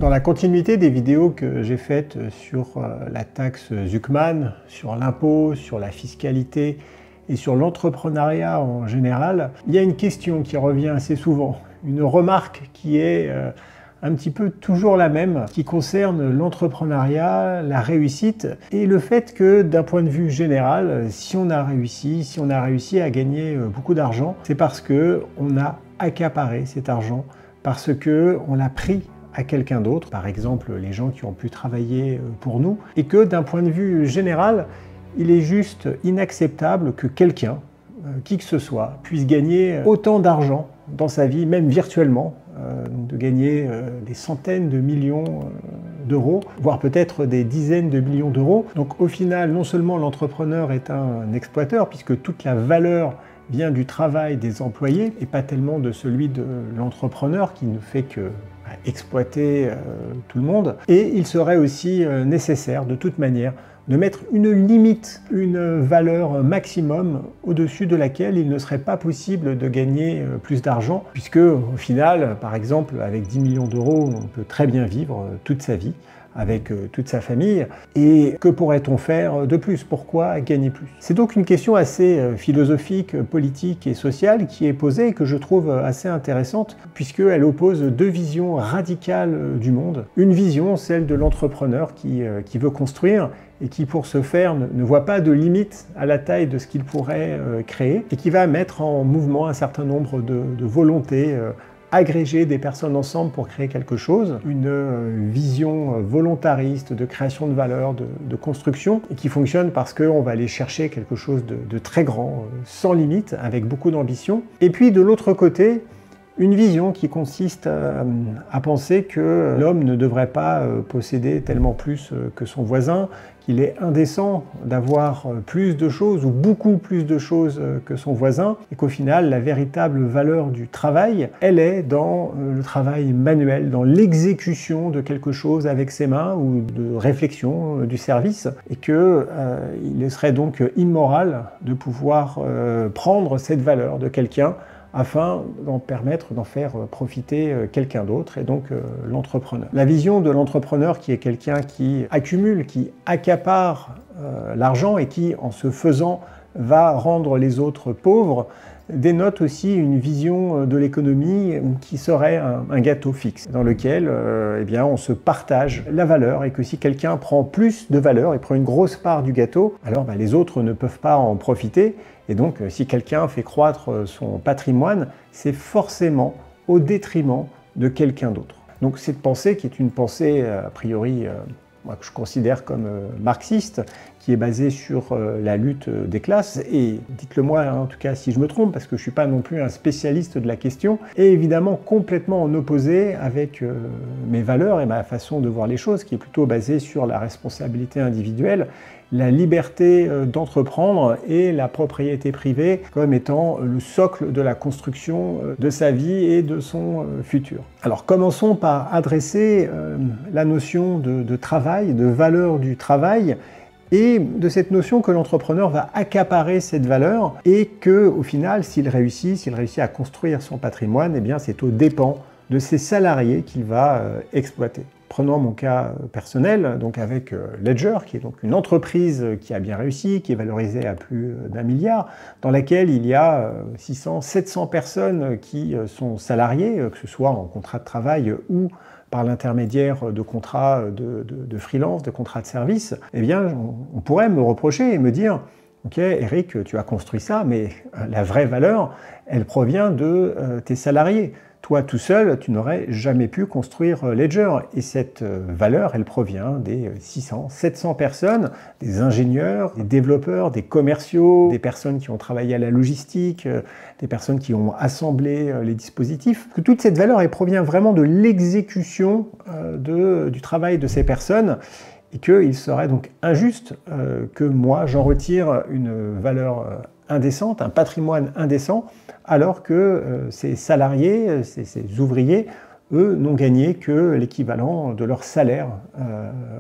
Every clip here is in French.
Dans la continuité des vidéos que j'ai faites sur la taxe Zuckman, sur l'impôt, sur la fiscalité et sur l'entrepreneuriat en général, il y a une question qui revient assez souvent, une remarque qui est un petit peu toujours la même, qui concerne l'entrepreneuriat, la réussite et le fait que d'un point de vue général, si on a réussi à gagner beaucoup d'argent, c'est parce qu'on a accaparé cet argent, parce qu'on l'a pris à quelqu'un d'autre, par exemple les gens qui ont pu travailler pour nous, et que d'un point de vue général, il est juste inacceptable que quelqu'un, qui que ce soit, puisse gagner autant d'argent dans sa vie, même virtuellement, de gagner des centaines de millions d'euros, voire peut-être des dizaines de millions d'euros. Donc au final, non seulement l'entrepreneur est un exploiteur, puisque toute la valeur vient du travail des employés et pas tellement de celui de l'entrepreneur qui ne fait que exploiter tout le monde. Et il serait aussi nécessaire de toute manière de mettre une limite, une valeur maximum au-dessus de laquelle il ne serait pas possible de gagner plus d'argent, puisque au final, par exemple, avec 10 millions d'euros, on peut très bien vivre toute sa vie, avec toute sa famille. Et que pourrait-on faire de plus? Pourquoi gagner plus? C'est donc une question assez philosophique, politique et sociale qui est posée et que je trouve assez intéressante, puisqu'elle oppose deux visions radicales du monde. Une vision, celle de l'entrepreneur qui veut construire et qui, pour ce faire, ne voit pas de limite à la taille de ce qu'il pourrait créer et qui va mettre en mouvement un certain nombre de volontés, agréger des personnes ensemble pour créer quelque chose, une vision volontariste de création de valeur, de construction, et qui fonctionne parce qu'on va aller chercher quelque chose de très grand, sans limite, avec beaucoup d'ambition. Et puis de l'autre côté, une vision qui consiste à penser que l'homme ne devrait pas posséder tellement plus que son voisin, qu'il est indécent d'avoir plus de choses ou beaucoup plus de choses que son voisin, et qu'au final, la véritable valeur du travail, elle est dans le travail manuel, dans l'exécution de quelque chose avec ses mains ou de réflexion du service, et qu'il serait donc immoral de pouvoir prendre cette valeur de quelqu'un afin d'en permettre d'en faire profiter quelqu'un d'autre, et donc l'entrepreneur. La vision de l'entrepreneur qui est quelqu'un qui accumule, qui accapare l'argent et qui, en se faisant, va rendre les autres pauvres, dénote aussi une vision de l'économie qui serait un gâteau fixe, dans lequel eh bien, on se partage la valeur, et que si quelqu'un prend plus de valeur et prend une grosse part du gâteau, alors les autres ne peuvent pas en profiter. Et donc, si quelqu'un fait croître son patrimoine, c'est forcément au détriment de quelqu'un d'autre. Donc cette pensée, qui est une pensée a priori moi, que je considère comme marxiste, qui est basée sur la lutte des classes, et dites-le moi en tout cas si je me trompe, parce que je ne suis pas non plus un spécialiste de la question, est évidemment complètement en opposé avec mes valeurs et ma façon de voir les choses, qui est plutôt basée sur la responsabilité individuelle, la liberté d'entreprendre et la propriété privée comme étant le socle de la construction de sa vie et de son futur. Alors commençons par adresser la notion de travail, de valeur du travail, et de cette notion que l'entrepreneur va accaparer cette valeur et que, au final, s'il réussit à construire son patrimoine, eh bien c'est aux dépens de ses salariés qu'il va exploiter. Prenons mon cas personnel, donc avec Ledger, qui est donc une entreprise qui a bien réussi, qui est valorisée à plus d'1 milliard, dans laquelle il y a 600, 700 personnes qui sont salariées, que ce soit en contrat de travail ou par l'intermédiaire de contrats de freelance, de contrats de service. Eh bien, on pourrait me reprocher et me dire « Ok, Eric, tu as construit ça, mais la vraie valeur, elle provient de tes salariés. Toi, tout seul, tu n'aurais jamais pu construire Ledger. Et cette valeur, elle provient des 600, 700 personnes, des ingénieurs, des développeurs, des commerciaux, des personnes qui ont travaillé à la logistique, des personnes qui ont assemblé les dispositifs. Que toute cette valeur, elle provient vraiment de l'exécution du travail de ces personnes. Et qu'il serait donc injuste que moi, j'en retire une valeur indécente, un patrimoine indécent, alors que ces salariés, ces ouvriers, eux, n'ont gagné que l'équivalent de leur salaire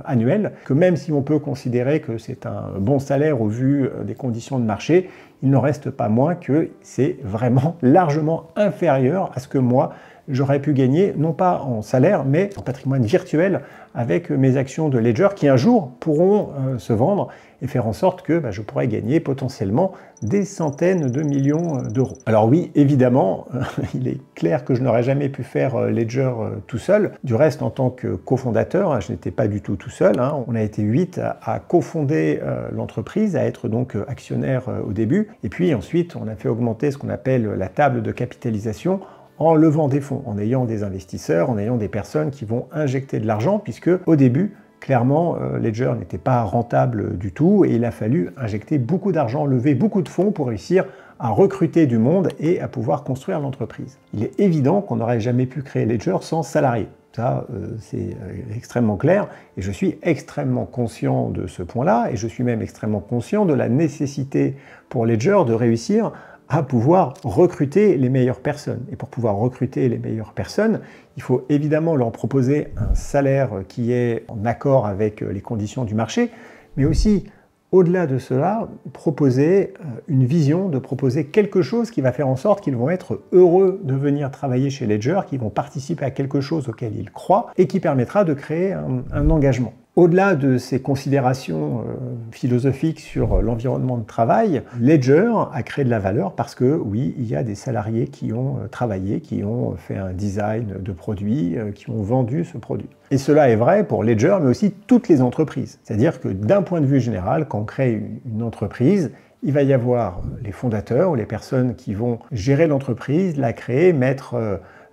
annuel, que même si on peut considérer que c'est un bon salaire au vu des conditions de marché, il n'en reste pas moins que c'est vraiment largement inférieur à ce que moi, j'aurais pu gagner, non pas en salaire, mais en patrimoine virtuel avec mes actions de Ledger qui un jour pourront se vendre et faire en sorte que je pourrais gagner potentiellement des centaines de millions d'euros. Alors oui, évidemment, il est clair que je n'aurais jamais pu faire Ledger tout seul. Du reste, en tant que cofondateur, je n'étais pas du tout seul. On a été 8 à cofonder l'entreprise, à être donc actionnaire au début. Et puis ensuite, on a fait augmenter ce qu'on appelle la table de capitalisation en levant des fonds, en ayant des investisseurs, en ayant des personnes qui vont injecter de l'argent, puisque au début, clairement, Ledger n'était pas rentable du tout et il a fallu injecter beaucoup d'argent, lever beaucoup de fonds pour réussir à recruter du monde et à pouvoir construire l'entreprise. Il est évident qu'on n'aurait jamais pu créer Ledger sans salariés. Ça, c'est extrêmement clair et je suis extrêmement conscient de ce point-là et je suis même extrêmement conscient de la nécessité pour Ledger de réussir à pouvoir recruter les meilleures personnes. Et pour pouvoir recruter les meilleures personnes, il faut évidemment leur proposer un salaire qui est en accord avec les conditions du marché, mais aussi, au-delà de cela, proposer une vision, de proposer quelque chose qui va faire en sorte qu'ils vont être heureux de venir travailler chez Ledger, qu'ils vont participer à quelque chose auquel ils croient et qui permettra de créer un engagement. Au-delà de ces considérations philosophiques sur l'environnement de travail, Ledger a créé de la valeur parce que, oui, il y a des salariés qui ont travaillé, qui ont fait un design de produit, qui ont vendu ce produit. Et cela est vrai pour Ledger, mais aussi toutes les entreprises. C'est-à-dire que d'un point de vue général, quand on crée une entreprise, il va y avoir les fondateurs ou les personnes qui vont gérer l'entreprise, la créer, mettre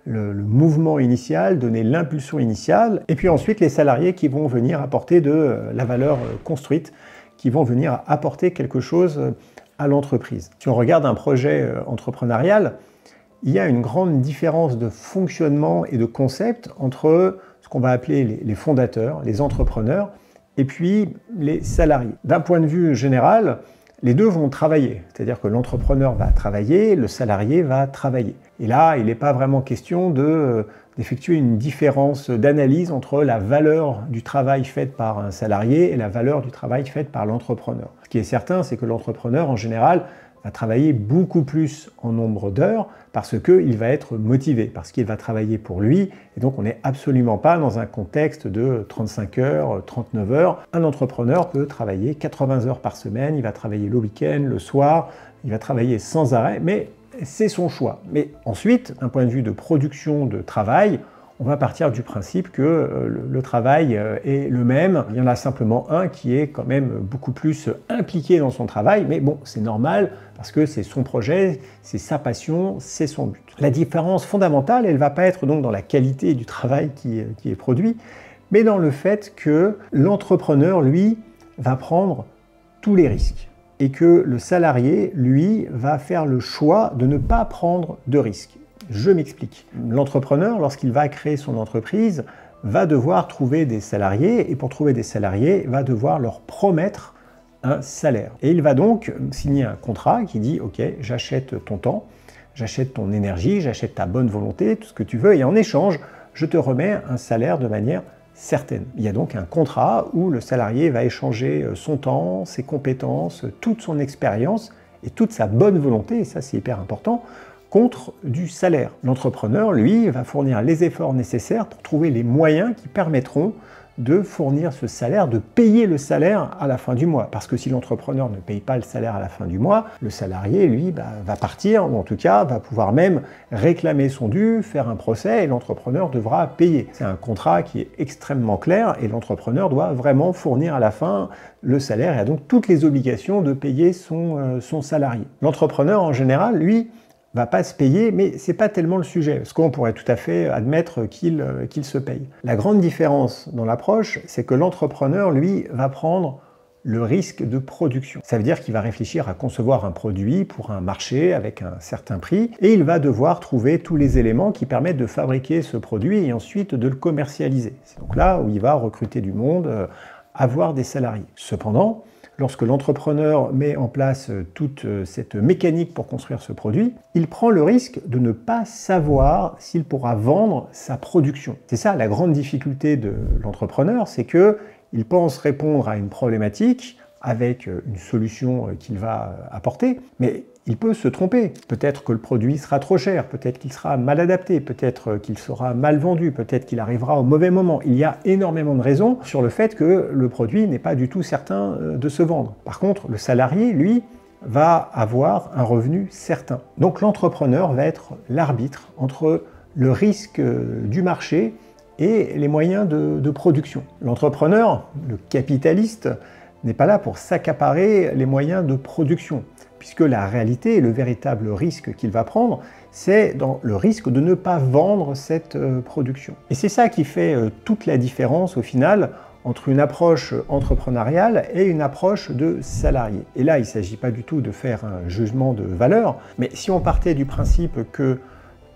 le mouvement initial, donner l'impulsion initiale, et puis ensuite les salariés qui vont venir apporter de la valeur construite, qui vont venir apporter quelque chose à l'entreprise. Si on regarde un projet entrepreneurial, il y a une grande différence de fonctionnement et de concept entre ce qu'on va appeler les fondateurs, les entrepreneurs, et puis les salariés. D'un point de vue général, les deux vont travailler, c'est-à-dire que l'entrepreneur va travailler, le salarié va travailler. Et là, il n'est pas vraiment question d'effectuer une différence d'analyse entre la valeur du travail fait par un salarié et la valeur du travail fait par l'entrepreneur. Ce qui est certain, c'est que l'entrepreneur, en général, va travailler beaucoup plus en nombre d'heures parce qu'il va être motivé, parce qu'il va travailler pour lui. Et donc, on n'est absolument pas dans un contexte de 35 heures, 39 heures. Un entrepreneur peut travailler 80 heures par semaine, il va travailler le week-end, le soir, il va travailler sans arrêt, mais c'est son choix. Mais ensuite, d'un point de vue de production de travail, on va partir du principe que le travail est le même. Il y en a simplement un qui est quand même beaucoup plus impliqué dans son travail, mais bon, c'est normal parce que c'est son projet, c'est sa passion, c'est son but. La différence fondamentale, elle ne va pas être donc dans la qualité du travail qui est produit, mais dans le fait que l'entrepreneur, lui, va prendre tous les risques et que le salarié, lui, va faire le choix de ne pas prendre de risques. Je m'explique. L'entrepreneur, lorsqu'il va créer son entreprise, va devoir trouver des salariés et pour trouver des salariés, va devoir leur promettre un salaire. Et il va donc signer un contrat qui dit « Ok, j'achète ton temps, j'achète ton énergie, j'achète ta bonne volonté, tout ce que tu veux, et en échange, je te remets un salaire de manière certaine. » Il y a donc un contrat où le salarié va échanger son temps, ses compétences, toute son expérience et toute sa bonne volonté, et ça c'est hyper important, contre du salaire. L'entrepreneur, lui, va fournir les efforts nécessaires pour trouver les moyens qui permettront de fournir ce salaire, de payer le salaire à la fin du mois. Parce que si l'entrepreneur ne paye pas le salaire à la fin du mois, le salarié, lui, va partir, ou en tout cas, va pouvoir même réclamer son dû, faire un procès, et l'entrepreneur devra payer. C'est un contrat qui est extrêmement clair, et l'entrepreneur doit vraiment fournir à la fin le salaire, et a donc toutes les obligations de payer son salarié. L'entrepreneur, en général, lui, va pas se payer, mais c'est pas tellement le sujet, parce qu'on pourrait tout à fait admettre qu'il se paye. La grande différence dans l'approche, c'est que l'entrepreneur, lui, va prendre le risque de production. Ça veut dire qu'il va réfléchir à concevoir un produit pour un marché avec un certain prix, et il va devoir trouver tous les éléments qui permettent de fabriquer ce produit et ensuite de le commercialiser. C'est donc là où il va recruter du monde, avoir des salariés. Cependant, lorsque l'entrepreneur met en place toute cette mécanique pour construire ce produit, il prend le risque de ne pas savoir s'il pourra vendre sa production. C'est ça la grande difficulté de l'entrepreneur, c'est qu'il pense répondre à une problématique avec une solution qu'il va apporter, mais il peut se tromper. Peut-être que le produit sera trop cher, peut-être qu'il sera mal adapté, peut-être qu'il sera mal vendu, peut-être qu'il arrivera au mauvais moment. Il y a énormément de raisons sur le fait que le produit n'est pas du tout certain de se vendre. Par contre, le salarié, lui, va avoir un revenu certain. Donc l'entrepreneur va être l'arbitre entre le risque du marché et les moyens de production. L'entrepreneur, le capitaliste, n'est pas là pour s'accaparer les moyens de production, puisque la réalité et le véritable risque qu'il va prendre, c'est dans le risque de ne pas vendre cette production. Et c'est ça qui fait toute la différence au final entre une approche entrepreneuriale et une approche de salarié. Et là, il ne s'agit pas du tout de faire un jugement de valeur, mais si on partait du principe que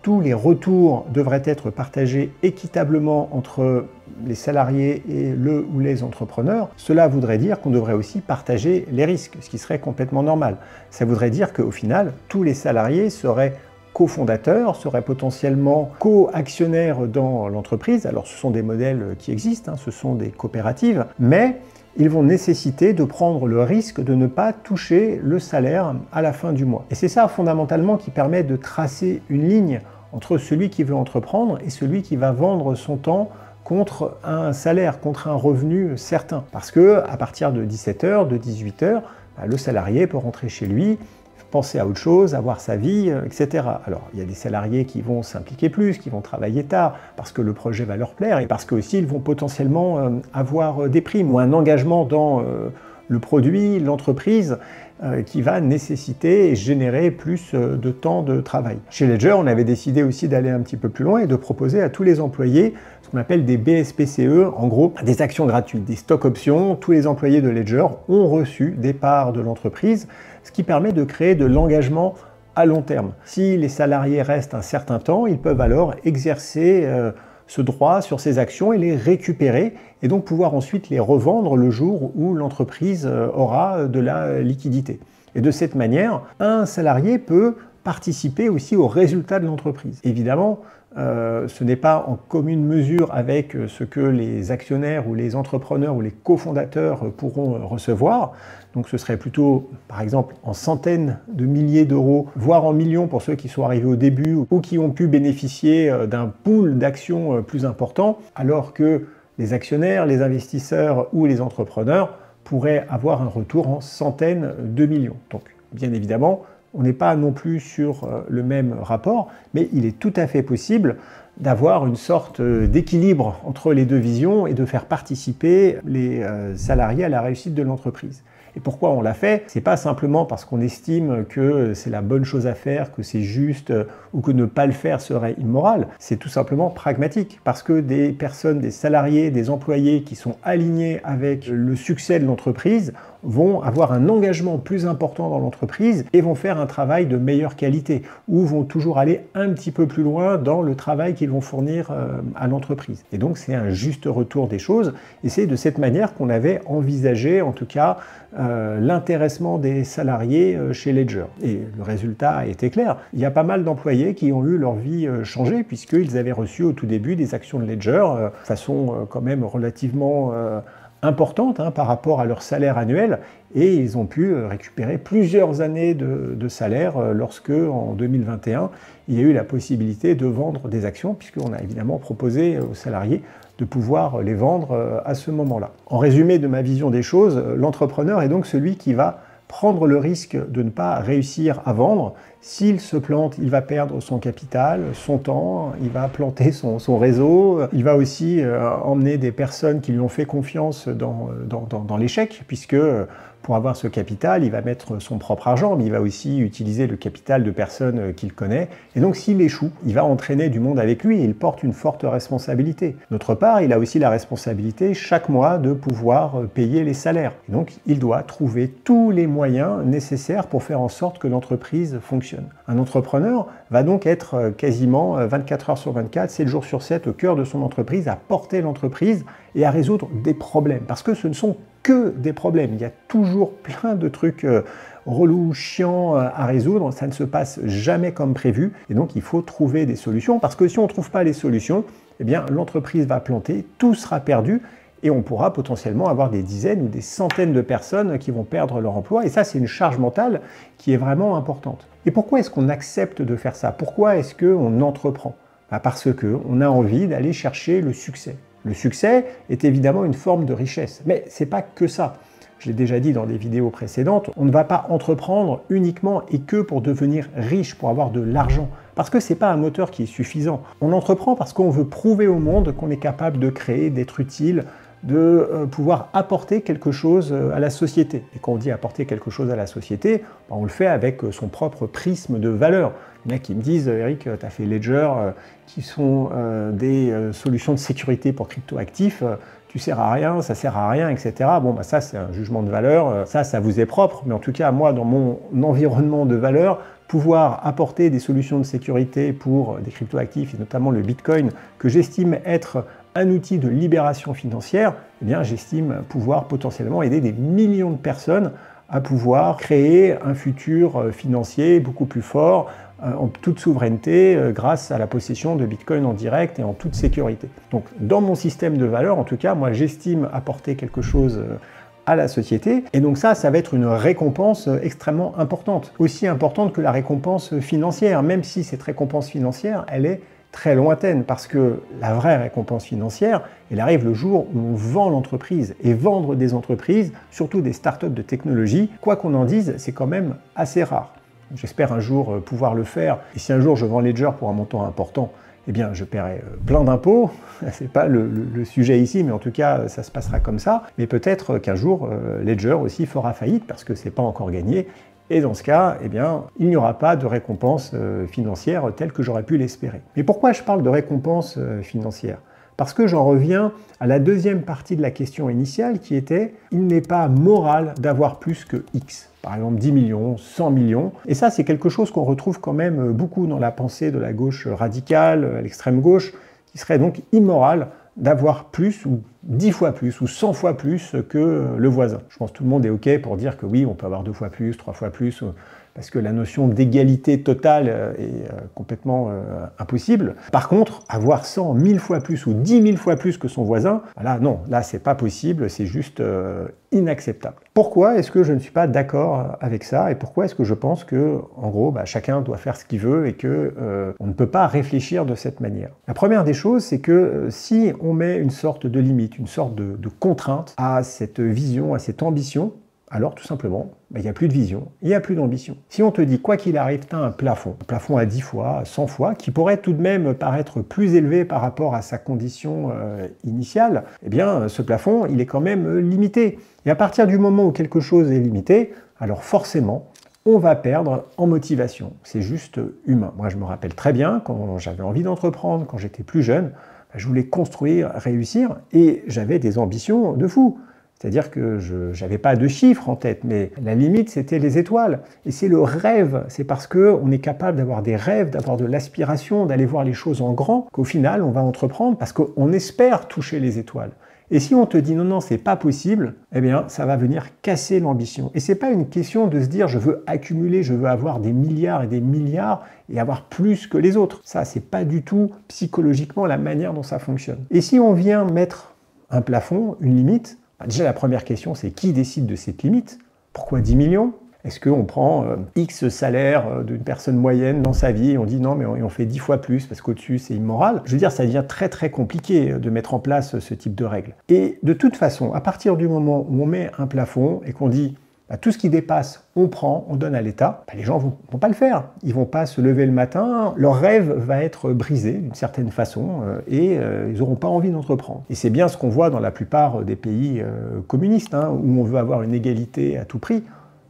tous les retours devraient être partagés équitablement entre les salariés et le ou les entrepreneurs, cela voudrait dire qu'on devrait aussi partager les risques, ce qui serait complètement normal. Ça voudrait dire qu'au final, tous les salariés seraient cofondateurs, seraient potentiellement co-actionnaires dans l'entreprise. Alors ce sont des modèles qui existent, ce sont des coopératives, mais ils vont nécessiter de prendre le risque de ne pas toucher le salaire à la fin du mois. Et c'est ça fondamentalement qui permet de tracer une ligne entre celui qui veut entreprendre et celui qui va vendre son temps contre un salaire, contre un revenu certain. Parce que à partir de 17h, de 18h, le salarié peut rentrer chez lui, penser à autre chose, avoir sa vie, etc. Alors, il y a des salariés qui vont s'impliquer plus, qui vont travailler tard, parce que le projet va leur plaire, et parce qu'aussi ils vont potentiellement avoir des primes ou un engagement dans le produit, l'entreprise, qui va nécessiter et générer plus de temps de travail. Chez Ledger, on avait décidé aussi d'aller un petit peu plus loin et de proposer à tous les employés ce qu'on appelle des BSPCE, en gros des actions gratuites, des stock options. Tous les employés de Ledger ont reçu des parts de l'entreprise, ce qui permet de créer de l'engagement à long terme. Si les salariés restent un certain temps, ils peuvent alors exercer ce droit sur ces actions et les récupérer et donc pouvoir ensuite les revendre le jour où l'entreprise aura de la liquidité. Et de cette manière, un salarié peut participer aussi aux résultats de l'entreprise. Évidemment, ce n'est pas en commune mesure avec ce que les actionnaires ou les entrepreneurs ou les cofondateurs pourront recevoir. Donc ce serait plutôt, par exemple, en centaines de milliers d'euros, voire en millions pour ceux qui sont arrivés au début ou qui ont pu bénéficier d'un pool d'actions plus important, alors que les actionnaires, les investisseurs ou les entrepreneurs pourraient avoir un retour en centaines de millions. Donc, bien évidemment, on n'est pas non plus sur le même rapport, mais il est tout à fait possible d'avoir une sorte d'équilibre entre les deux visions et de faire participer les salariés à la réussite de l'entreprise. Et pourquoi on l'a fait? C'est pas simplement parce qu'on estime que c'est la bonne chose à faire, que c'est juste, ou que ne pas le faire serait immoral. C'est tout simplement pragmatique. Parce que des personnes, des salariés, des employés qui sont alignés avec le succès de l'entreprise vont avoir un engagement plus important dans l'entreprise et vont faire un travail de meilleure qualité, ou vont toujours aller un petit peu plus loin dans le travail qu'ils vont fournir à l'entreprise. Et donc c'est un juste retour des choses, et c'est de cette manière qu'on avait envisagé, en tout cas, l'intéressement des salariés chez Ledger. Et le résultat a été clair. Il y a pas mal d'employés qui ont eu leur vie changée, puisqu'ils avaient reçu au tout début des actions de Ledger, de façon quand même relativement importante par rapport à leur salaire annuel, et ils ont pu récupérer plusieurs années de salaire lorsque, en 2021, il y a eu la possibilité de vendre des actions, puisqu'on a évidemment proposé aux salariés de pouvoir les vendre à ce moment-là. En résumé de ma vision des choses, l'entrepreneur est donc celui qui va prendre le risque de ne pas réussir à vendre. S'il se plante, il va perdre son capital, son temps, il va planter son réseau, il va aussi emmener des personnes qui lui ont fait confiance dans l'échec, puisque pour avoir ce capital, il va mettre son propre argent, mais il va aussi utiliser le capital de personnes qu'il connaît. Et donc s'il échoue, il va entraîner du monde avec lui et il porte une forte responsabilité. D'autre part, il a aussi la responsabilité chaque mois de pouvoir payer les salaires. Et donc il doit trouver tous les moyens nécessaires pour faire en sorte que l'entreprise fonctionne. Un entrepreneur va donc être quasiment 24 heures sur 24, 7 jours sur 7 au cœur de son entreprise, à porter l'entreprise et à résoudre des problèmes. Parce que ce ne sont que des problèmes. Il y a toujours plein de trucs relous, chiants à résoudre. Ça ne se passe jamais comme prévu. Et donc, il faut trouver des solutions. Parce que si on ne trouve pas les solutions, eh bien, l'entreprise va planter, tout sera perdu. et on pourra potentiellement avoir des dizaines ou des centaines de personnes qui vont perdre leur emploi. Et ça, c'est une charge mentale qui est vraiment importante. Et pourquoi est-ce qu'on accepte de faire ça? Pourquoi est-ce qu'on entreprend? Parce qu'on a envie d'aller chercher le succès. Le succès est évidemment une forme de richesse, mais ce n'est pas que ça. Je l'ai déjà dit dans des vidéos précédentes, on ne va pas entreprendre uniquement et que pour devenir riche, pour avoir de l'argent. Parce que ce n'est pas un moteur qui est suffisant. On entreprend parce qu'on veut prouver au monde qu'on est capable de créer, d'être utile, de pouvoir apporter quelque chose à la société. Et quand on dit apporter quelque chose à la société, on le fait avec son propre prisme de valeur. Il y en a qui me disent, Eric, tu as fait Ledger, qui sont des solutions de sécurité pour cryptoactifs, tu sers à rien, ça sert à rien, etc. Bon, bah ça, c'est un jugement de valeur, ça vous est propre, mais en tout cas, moi, dans mon environnement de valeur, pouvoir apporter des solutions de sécurité pour des cryptoactifs, et notamment le Bitcoin, que j'estime être un outil de libération financière, eh bien, j'estime pouvoir potentiellement aider des millions de personnes à pouvoir créer un futur financier beaucoup plus fort, en toute souveraineté, grâce à la possession de Bitcoin en direct et en toute sécurité. Donc, dans mon système de valeurs, en tout cas, moi, j'estime apporter quelque chose à la société. Et donc ça va être une récompense extrêmement importante. Aussi importante que la récompense financière, même si cette récompense financière, elle est très lointaine, parce que la vraie récompense financière, elle arrive le jour où on vend l'entreprise. Et vendre des entreprises, surtout des startups de technologie, quoi qu'on en dise, c'est quand même assez rare. J'espère un jour pouvoir le faire. Et si un jour je vends Ledger pour un montant important, eh bien je paierai plein d'impôts. C'est pas le sujet ici, mais en tout cas ça se passera comme ça. Mais peut-être qu'un jour Ledger aussi fera faillite parce que c'est pas encore gagné. Et dans ce cas, eh bien, il n'y aura pas de récompense financière telle que j'aurais pu l'espérer. Mais pourquoi je parle de récompense financière? Parce que j'en reviens à la deuxième partie de la question initiale qui était « il n'est pas moral d'avoir plus que X ». Par exemple 10 millions, 100 millions. Et ça, c'est quelque chose qu'on retrouve quand même beaucoup dans la pensée de la gauche radicale, l'extrême gauche, qui serait donc immoral d'avoir plus ou 10 fois plus ou 100 fois plus que le voisin. Je pense que tout le monde est OK pour dire que oui, on peut avoir 2 fois plus, 3 fois plus, parce que la notion d'égalité totale est complètement impossible. Par contre, avoir 100, 1000 fois plus ou 10 000 fois plus que son voisin, là, non, là, c'est pas possible, c'est juste inacceptable. Pourquoi est-ce que je ne suis pas d'accord avec ça et pourquoi est-ce que je pense que, en gros, chacun doit faire ce qu'il veut et que on ne peut pas réfléchir de cette manière? La première des choses, c'est que si on met une sorte de limite, une sorte de contrainte à cette vision, à cette ambition, alors tout simplement, il n'y a plus de vision, il n'y a plus d'ambition. Si on te dit, quoi qu'il arrive, tu as un plafond à 10 fois, à 100 fois, qui pourrait tout de même paraître plus élevé par rapport à sa condition initiale, eh bien ce plafond, il est quand même limité. Et à partir du moment où quelque chose est limité, alors forcément, on va perdre en motivation. C'est juste humain. Moi, je me rappelle très bien, quand j'avais envie d'entreprendre, quand j'étais plus jeune, je voulais construire, réussir, et j'avais des ambitions de fou. C'est-à-dire que je n'avais pas de chiffres en tête, mais la limite, c'était les étoiles. Et c'est le rêve, c'est parce qu'on est capable d'avoir des rêves, d'avoir de l'aspiration, d'aller voir les choses en grand, qu'au final, on va entreprendre parce qu'on espère toucher les étoiles. Et si on te dit non, non, c'est pas possible, eh bien, ça va venir casser l'ambition. Et c'est pas une question de se dire je veux accumuler, je veux avoir des milliards et avoir plus que les autres. Ça, c'est pas du tout psychologiquement la manière dont ça fonctionne. Et si on vient mettre un plafond, une limite, déjà, la première question, c'est qui décide de cette limite? Pourquoi 10 millions? Est-ce qu'on prend X salaire d'une personne moyenne dans sa vie et on dit non, mais on fait 10 fois plus parce qu'au-dessus, c'est immoral? Je veux dire, ça devient très très compliqué de mettre en place ce type de règles. Et de toute façon, à partir du moment où on met un plafond et qu'on dit tout ce qui dépasse, on prend, on donne à l'État, les gens vont pas le faire. Ils vont pas se lever le matin, leur rêve va être brisé d'une certaine façon et ils n'auront pas envie d'entreprendre. Et c'est bien ce qu'on voit dans la plupart des pays communistes, où on veut avoir une égalité à tout prix.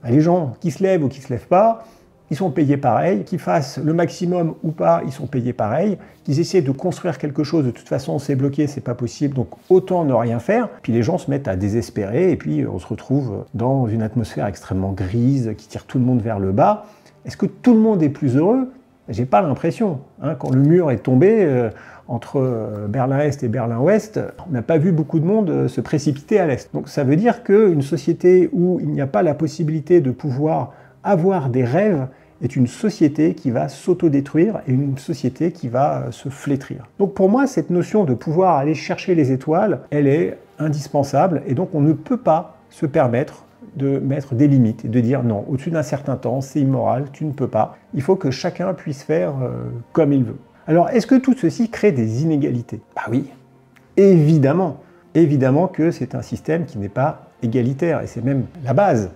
Les gens qui se lèvent ou qui se lèvent pas, ils sont payés pareil, qu'ils fassent le maximum ou pas, ils sont payés pareil, qu'ils essaient de construire quelque chose, de toute façon c'est bloqué, c'est pas possible, donc autant ne rien faire, puis les gens se mettent à désespérer, et puis on se retrouve dans une atmosphère extrêmement grise, qui tire tout le monde vers le bas. Est-ce que tout le monde est plus heureux? J'ai pas l'impression. Quand le mur est tombé entre Berlin-Est et Berlin-Ouest, on n'a pas vu beaucoup de monde se précipiter à l'Est. Donc ça veut dire qu'une société où il n'y a pas la possibilité de pouvoir avoir des rêves est une société qui va s'autodétruire et une société qui va se flétrir. Donc pour moi, cette notion de pouvoir aller chercher les étoiles, elle est indispensable et donc on ne peut pas se permettre de mettre des limites et de dire non, au-dessus d'un certain temps, c'est immoral, tu ne peux pas. Il faut que chacun puisse faire comme il veut. Alors, est-ce que tout ceci crée des inégalités? Bah oui, évidemment. Évidemment que c'est un système qui n'est pas égalitaire et c'est même la base.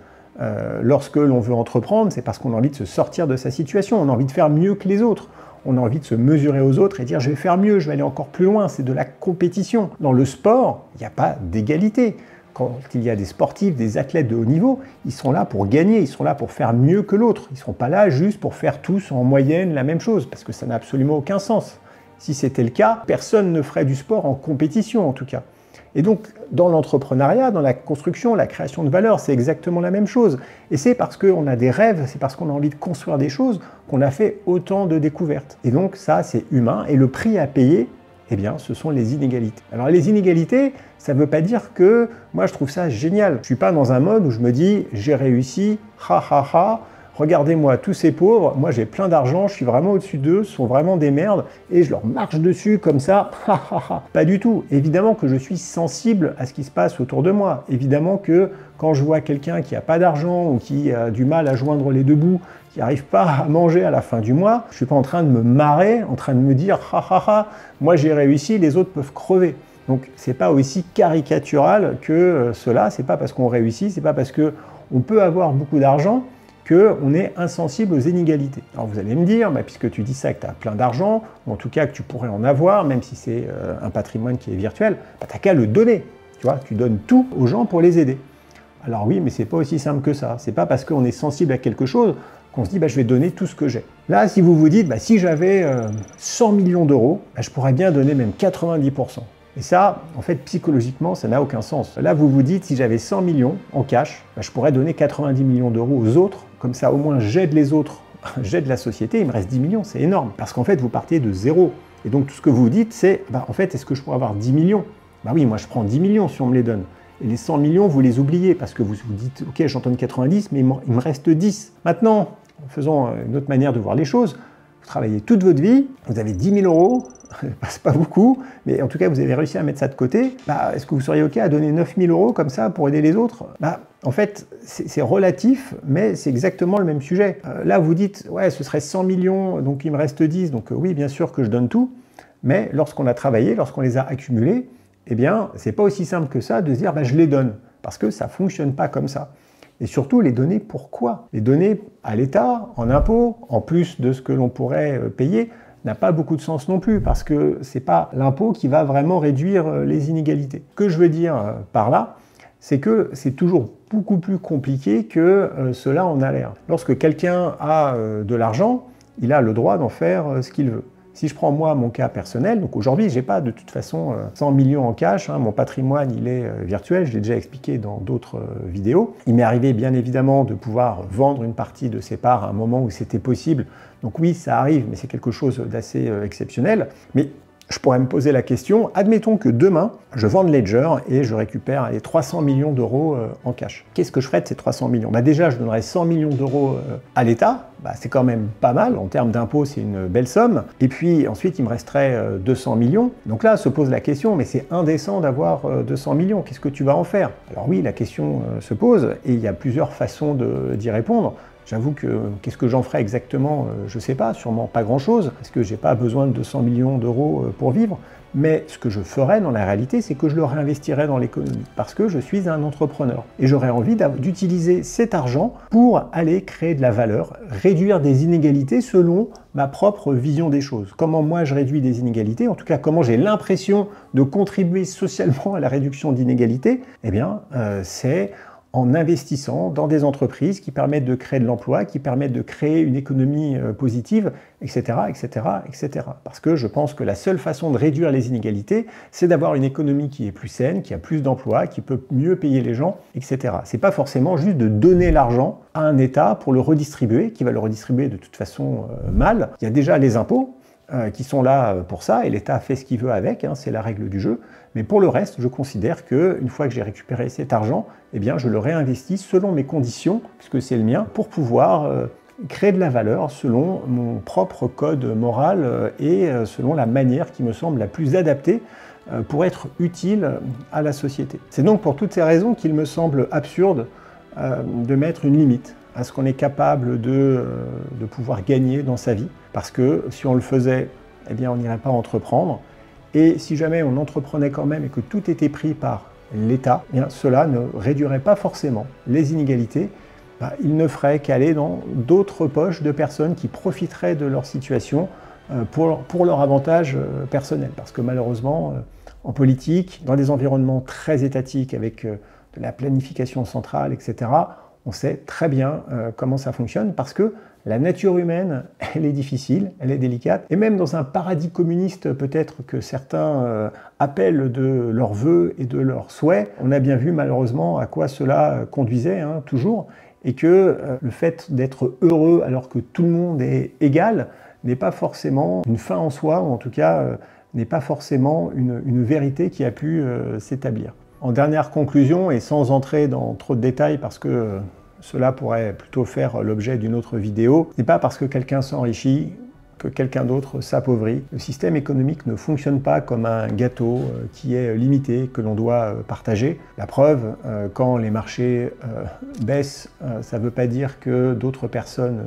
Lorsque l'on veut entreprendre, c'est parce qu'on a envie de se sortir de sa situation, on a envie de faire mieux que les autres. On a envie de se mesurer aux autres et dire je vais faire mieux, je vais aller encore plus loin, c'est de la compétition. Dans le sport, il n'y a pas d'égalité. Quand il y a des sportifs, des athlètes de haut niveau, ils sont là pour gagner, ils sont là pour faire mieux que l'autre. Ils ne sont pas là juste pour faire tous en moyenne la même chose, parce que ça n'a absolument aucun sens. Si c'était le cas, personne ne ferait du sport en compétition en tout cas. Et donc, dans l'entrepreneuriat, dans la construction, la création de valeur, c'est exactement la même chose. Et c'est parce qu'on a des rêves, c'est parce qu'on a envie de construire des choses qu'on a fait autant de découvertes. Et donc ça, c'est humain. Et le prix à payer, eh bien, ce sont les inégalités. Alors les inégalités, ça ne veut pas dire que moi je trouve ça génial. Je ne suis pas dans un mode où je me dis j'ai réussi, ha ha ha, regardez-moi tous ces pauvres, moi j'ai plein d'argent, je suis vraiment au-dessus d'eux, ce sont vraiment des merdes, et je leur marche dessus comme ça, ha ha ha. Pas du tout. Évidemment que je suis sensible à ce qui se passe autour de moi. Évidemment que quand je vois quelqu'un qui n'a pas d'argent ou qui a du mal à joindre les deux bouts, qui n'arrive pas à manger à la fin du mois, je ne suis pas en train de me marrer, en train de me dire ha ha ha, moi j'ai réussi, les autres peuvent crever. Donc c'est pas aussi caricatural que cela, c'est pas parce qu'on réussit, c'est pas parce qu'on peut avoir beaucoup d'argent qu'on est insensible aux inégalités. Alors vous allez me dire, bah, puisque tu dis ça, que tu as plein d'argent, ou en tout cas que tu pourrais en avoir, même si c'est un patrimoine qui est virtuel, bah, tu n'as qu'à le donner. Tu vois, tu donnes tout aux gens pour les aider. Alors oui, mais c'est pas aussi simple que ça. C'est pas parce qu'on est sensible à quelque chose qu'on se dit bah, je vais donner tout ce que j'ai. Là, si vous vous dites bah, si j'avais 100 millions d'euros, bah, je pourrais bien donner même 90%. Et ça, en fait, psychologiquement, ça n'a aucun sens. Là, vous vous dites si j'avais 100 millions en cash, bah, je pourrais donner 90 millions d'euros aux autres. Comme ça, au moins, j'aide les autres, j'aide la société, il me reste 10 millions, c'est énorme. Parce qu'en fait, vous partez de zéro. Et donc, tout ce que vous vous dites, c'est bah, en fait, est-ce que je pourrais avoir 10 millions? Bah oui, moi, je prends 10 millions si on me les donne. Et les 100 millions, vous les oubliez parce que vous vous dites, ok, j'en donne 90, mais il me reste 10. Maintenant, faisons une autre manière de voir les choses. Vous travaillez toute votre vie, vous avez 10 000 euros, c'est pas beaucoup, mais en tout cas, vous avez réussi à mettre ça de côté. Bah, est-ce que vous seriez ok à donner 9 000 euros comme ça pour aider les autres? Bah, en fait, c'est relatif, mais c'est exactement le même sujet. Là, vous dites, ouais, ce serait 100 millions, donc il me reste 10, donc oui, bien sûr que je donne tout. Mais lorsqu'on a travaillé, lorsqu'on les a accumulés, eh bien, c'est pas aussi simple que ça de se dire bah, je les donne, parce que ça fonctionne pas comme ça. Et surtout, les donner pourquoi? Les donner à l'État, en impôts, en plus de ce que l'on pourrait payer, n'a pas beaucoup de sens non plus, parce que c'est pas l'impôt qui va vraiment réduire les inégalités. Ce que je veux dire par là, c'est que c'est toujours beaucoup plus compliqué que cela en a l'air. Lorsque quelqu'un a de l'argent, il a le droit d'en faire ce qu'il veut. Si je prends moi mon cas personnel, donc aujourd'hui je n'ai pas de toute façon 100 millions en cash, hein, mon patrimoine il est virtuel, je l'ai déjà expliqué dans d'autres vidéos. Il m'est arrivé bien évidemment de pouvoir vendre une partie de ces parts à un moment où c'était possible, donc oui ça arrive mais c'est quelque chose d'assez exceptionnel. Mais je pourrais me poser la question, admettons que demain, je vende Ledger et je récupère les 300 millions d'euros en cash. Qu'est-ce que je ferais de ces 300 millions? Bah déjà, je donnerais 100 millions d'euros à l'État, bah c'est quand même pas mal, en termes d'impôts, c'est une belle somme. Et puis ensuite, il me resterait 200 millions. Donc là, se pose la question, mais c'est indécent d'avoir 200 millions, qu'est-ce que tu vas en faire? Alors oui, la question se pose, et il y a plusieurs façons d'y répondre. J'avoue que qu'est-ce que j'en ferais exactement, je ne sais pas, sûrement pas grand-chose, parce que je n'ai pas besoin de 200 millions d'euros pour vivre. Mais ce que je ferais dans la réalité, c'est que je le réinvestirais dans l'économie, parce que je suis un entrepreneur. Et j'aurais envie d'utiliser cet argent pour aller créer de la valeur, réduire des inégalités selon ma propre vision des choses. Comment moi je réduis des inégalités, en tout cas comment j'ai l'impression de contribuer socialement à la réduction d'inégalités, eh bien c'est en investissant dans des entreprises qui permettent de créer de l'emploi, qui permettent de créer une économie positive, etc., etc., etc. Parce que je pense que la seule façon de réduire les inégalités, c'est d'avoir une économie qui est plus saine, qui a plus d'emplois, qui peut mieux payer les gens, etc. C'est pas forcément juste de donner l'argent à un État pour le redistribuer, qui va le redistribuer de toute façon mal. Il y a déjà les impôts, qui sont là pour ça, et l'État fait ce qu'il veut avec, hein, c'est la règle du jeu. Mais pour le reste, je considère qu'une fois que j'ai récupéré cet argent, eh bien, je le réinvestis selon mes conditions, puisque c'est le mien, pour pouvoir créer de la valeur selon mon propre code moral et selon la manière qui me semble la plus adaptée pour être utile à la société. C'est donc pour toutes ces raisons qu'il me semble absurde de mettre une limite à ce qu'on est capable de pouvoir gagner dans sa vie, parce que si on le faisait, eh bien on n'irait pas entreprendre, et si jamais on entreprenait quand même et que tout était pris par l'État, eh bien cela ne réduirait pas forcément les inégalités, il ne ferait qu'aller dans d'autres poches de personnes qui profiteraient de leur situation pour leur avantage personnel, parce que malheureusement, en politique, dans des environnements très étatiques avec de la planification centrale, etc., on sait très bien comment ça fonctionne, parce que la nature humaine, elle est difficile, elle est délicate, et même dans un paradis communiste peut-être que certains appellent de leurs vœux et de leurs souhaits, on a bien vu malheureusement à quoi cela conduisait, toujours, et que le fait d'être heureux alors que tout le monde est égal n'est pas forcément une fin en soi, ou en tout cas n'est pas forcément une vérité qui a pu s'établir. En dernière conclusion, et sans entrer dans trop de détails parce que cela pourrait plutôt faire l'objet d'une autre vidéo, ce n'est pas parce que quelqu'un s'enrichit que quelqu'un d'autre s'appauvrit. Le système économique ne fonctionne pas comme un gâteau qui est limité, que l'on doit partager. La preuve, quand les marchés baissent, ça ne veut pas dire que d'autres personnes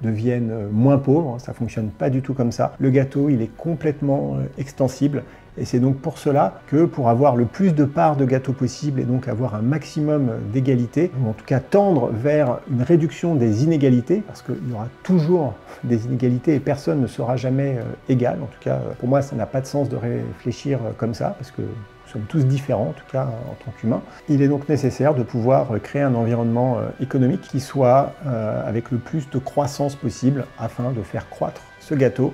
deviennent moins pauvres, ça ne fonctionne pas du tout comme ça. Le gâteau, il est complètement extensible, et c'est donc pour cela que pour avoir le plus de parts de gâteau possible et donc avoir un maximum d'égalité, ou en tout cas tendre vers une réduction des inégalités, parce qu'il y aura toujours des inégalités et personne ne sera jamais égal, en tout cas pour moi ça n'a pas de sens de réfléchir comme ça, parce que nous sommes tous différents, en tout cas en tant qu'humains. Il est donc nécessaire de pouvoir créer un environnement économique qui soit avec le plus de croissance possible afin de faire croître ce gâteau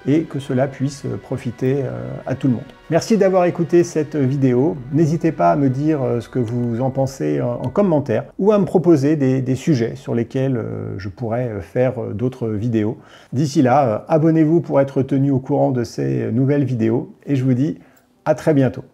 et que cela puisse profiter à tout le monde. Merci d'avoir écouté cette vidéo. N'hésitez pas à me dire ce que vous en pensez en commentaire ou à me proposer des sujets sur lesquels je pourrais faire d'autres vidéos. D'ici là, abonnez-vous pour être tenu au courant de ces nouvelles vidéos et je vous dis à très bientôt.